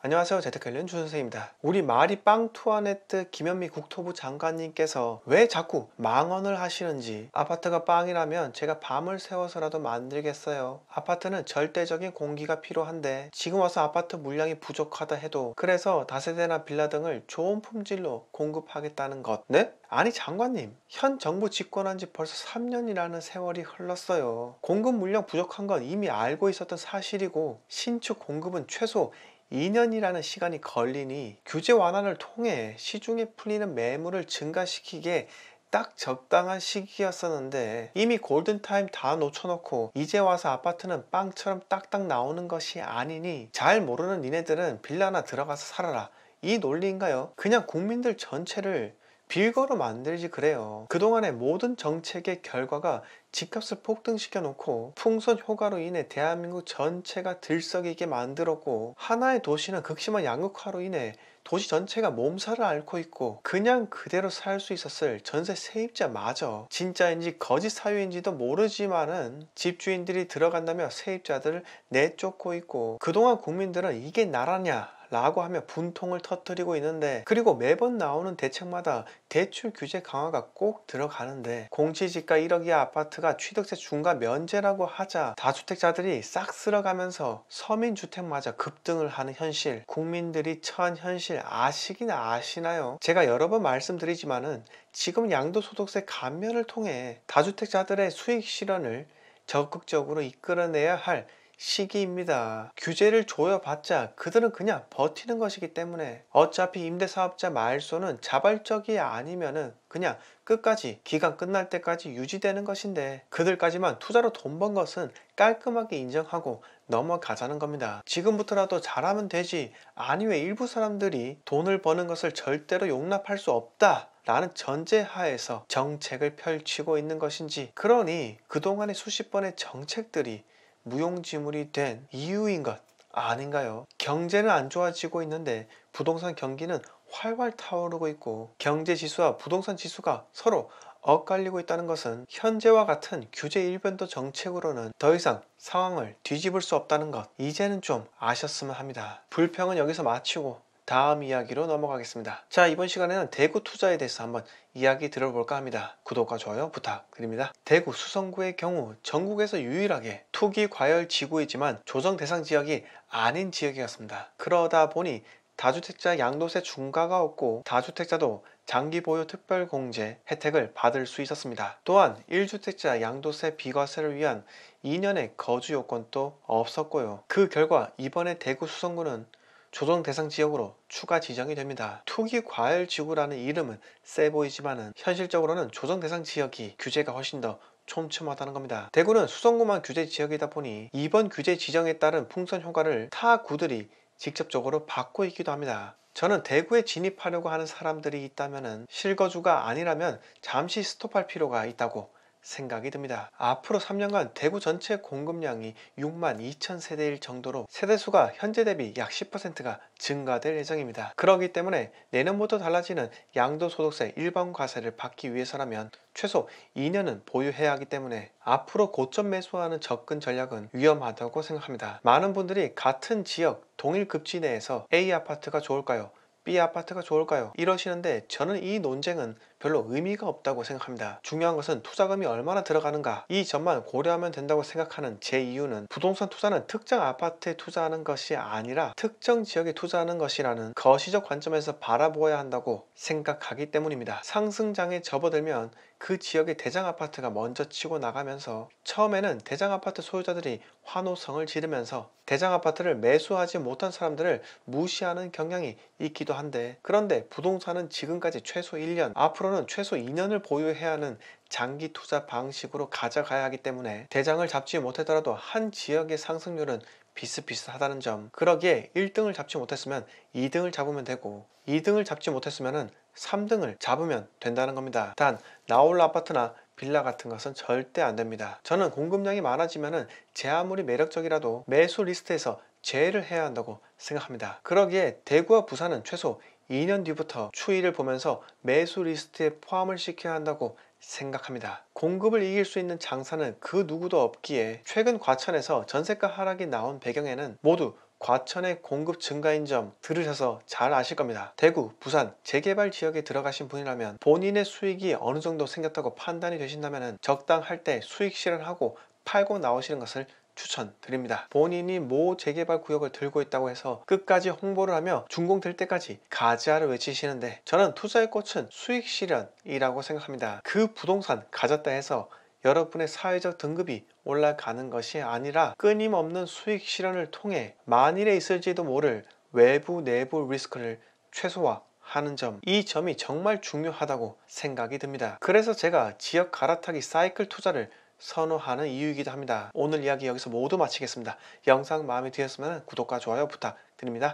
안녕하세요. 재테크관련 주선생입니다. 우리 마리 빵투아네트 김현미 국토부 장관님께서 왜 자꾸 망언을 하시는지, 아파트가 빵이라면 제가 밤을 새워서라도 만들겠어요. 아파트는 절대적인 공기가 필요한데 지금 와서 아파트 물량이 부족하다 해도 그래서 다세대나 빌라 등을 좋은 품질로 공급하겠다는 것. 네? 아니 장관님, 현 정부 집권한 지 벌써 3년이라는 세월이 흘렀어요. 공급 물량 부족한 건 이미 알고 있었던 사실이고 신축 공급은 최소 2년이라는 시간이 걸리니 규제 완화를 통해 시중에 풀리는 매물을 증가시키기에 딱 적당한 시기였었는데 이미 골든타임 다 놓쳐놓고 이제 와서 아파트는 빵처럼 딱딱 나오는 것이 아니니 잘 모르는 니네들은 빌라나 들어가서 살아라, 이 논리인가요? 그냥 국민들 전체를 빌거로 만들지 그래요. 그동안의 모든 정책의 결과가 집값을 폭등시켜 놓고 풍선 효과로 인해 대한민국 전체가 들썩이게 만들었고, 하나의 도시는 극심한 양극화로 인해 도시 전체가 몸살을 앓고 있고 그냥 그대로 살 수 있었을 전세 세입자마저 진짜인지 거짓 사유인지도 모르지만은 집주인들이 들어간다며 세입자들을 내쫓고 있고, 그동안 국민들은 이게 나라냐 라고 하며 분통을 터뜨리고 있는데, 그리고 매번 나오는 대책마다 대출 규제 강화가 꼭 들어가는데 공시지가 1억이야 아파트가 취득세 중과 면제라고 하자 다주택자들이 싹 쓸어가면서 서민주택마저 급등을 하는 현실, 국민들이 처한 현실 아시긴 아시나요? 제가 여러 번 말씀드리지만은 지금 양도소득세 감면을 통해 다주택자들의 수익 실현을 적극적으로 이끌어내야 할 시기입니다. 규제를 조여봤자 그들은 그냥 버티는 것이기 때문에 어차피 임대사업자 말소는 자발적이 아니면은 그냥 끝까지 기간 끝날 때까지 유지되는 것인데, 그들까지만 투자로 돈 번 것은 깔끔하게 인정하고 넘어가자는 겁니다. 지금부터라도 잘하면 되지, 아니 왜 일부 사람들이 돈을 버는 것을 절대로 용납할 수 없다 라는 전제하에서 정책을 펼치고 있는 것인지, 그러니 그동안의 수십 번의 정책들이 무용지물이 된 이유인 것 아닌가요? 경제는 안 좋아지고 있는데 부동산 경기는 활활 타오르고 있고, 경제지수와 부동산 지수가 서로 엇갈리고 있다는 것은 현재와 같은 규제 일변도 정책으로는 더 이상 상황을 뒤집을 수 없다는 것, 이제는 좀 아셨으면 합니다. 불평은 여기서 마치고 다음 이야기로 넘어가겠습니다. 자, 이번 시간에는 대구 투자에 대해서 한번 이야기 들어볼까 합니다. 구독과 좋아요 부탁드립니다. 대구 수성구의 경우 전국에서 유일하게 투기 과열 지구이지만 조정 대상 지역이 아닌 지역이었습니다. 그러다 보니 다주택자 양도세 중과가 없고 다주택자도 장기 보유 특별공제 혜택을 받을 수 있었습니다. 또한 1주택자 양도세 비과세를 위한 2년의 거주 요건도 없었고요. 그 결과 이번에 대구 수성구는 조정 대상 지역으로 추가 지정이 됩니다. 투기 과열 지구라는 이름은 세 보이지만은 현실적으로는 조정 대상 지역이 규제가 훨씬 더 촘촘하다는 겁니다. 대구는 수성구만 규제 지역이다 보니 이번 규제 지정에 따른 풍선 효과를 타 구들이 직접적으로 받고 있기도 합니다. 저는 대구에 진입하려고 하는 사람들이 있다면 실거주가 아니라면 잠시 스톱할 필요가 있다고 생각이 듭니다. 앞으로 3년간 대구 전체 공급량이 6만 2천 세대일 정도로 세대수가 현재 대비 약 10%가 증가될 예정입니다. 그렇기 때문에 내년부터 달라지는 양도소득세 일반과세를 받기 위해서라면 최소 2년은 보유해야 하기 때문에 앞으로 고점 매수하는 접근 전략은 위험하다고 생각합니다. 많은 분들이 같은 지역 동일 급지 내에서 A 아파트가 좋을까요? B 아파트가 좋을까요? 이러시는데 저는 이 논쟁은 별로 의미가 없다고 생각합니다. 중요한 것은 투자금이 얼마나 들어가는가, 이 점만 고려하면 된다고 생각하는 제 이유는 부동산 투자는 특정 아파트에 투자하는 것이 아니라 특정 지역에 투자하는 것이라는 거시적 관점에서 바라보아야 한다고 생각하기 때문입니다. 상승장에 접어들면 그 지역의 대장 아파트가 먼저 치고 나가면서 처음에는 대장 아파트 소유자들이 환호성을 지르면서 대장 아파트를 매수하지 못한 사람들을 무시하는 경향이 있기도 한데, 그런데 부동산은 지금까지 최소 1년, 앞으로는 최소 2년을 보유해야 하는 장기 투자 방식으로 가져가야 하기 때문에 대장을 잡지 못하더라도 한 지역의 상승률은 비슷비슷하다는 점, 그러기에 1등을 잡지 못했으면 2등을 잡으면 되고 2등을 잡지 못했으면 3등을 잡으면 된다는 겁니다. 단 나홀 아파트나 빌라 같은 것은 절대 안 됩니다. 저는 공급량이 많아지면 제 아무리 매력적이라도 매수 리스트에서 제외를 해야 한다고 생각합니다. 그러기에 대구와 부산은 최소 2년 뒤부터 추이를 보면서 매수 리스트에 포함을 시켜야 한다고 생각합니다. 공급을 이길 수 있는 장사는 그 누구도 없기에 최근 과천에서 전세가 하락이 나온 배경에는 모두 과천의 공급 증가인 점 들으셔서 잘 아실 겁니다. 대구, 부산 재개발 지역에 들어가신 분이라면 본인의 수익이 어느 정도 생겼다고 판단이 되신다면 적당할 때 수익 실현하고 팔고 나오시는 것을 추천드립니다. 본인이 모 재개발 구역을 들고 있다고 해서 끝까지 홍보를 하며 준공될 때까지 가지아를 외치시는데, 저는 투자의 꽃은 수익 실현이라고 생각합니다. 그 부동산 가졌다 해서 여러분의 사회적 등급이 올라가는 것이 아니라 끊임없는 수익 실현을 통해 만일에 있을지도 모를 외부 내부 리스크를 최소화하는 점, 이 점이 정말 중요하다고 생각이 듭니다. 그래서 제가 지역 갈아타기 사이클 투자를 선호하는 이유이기도 합니다. 오늘 이야기 여기서 모두 마치겠습니다. 영상 마음에 드셨으면 구독과 좋아요 부탁드립니다.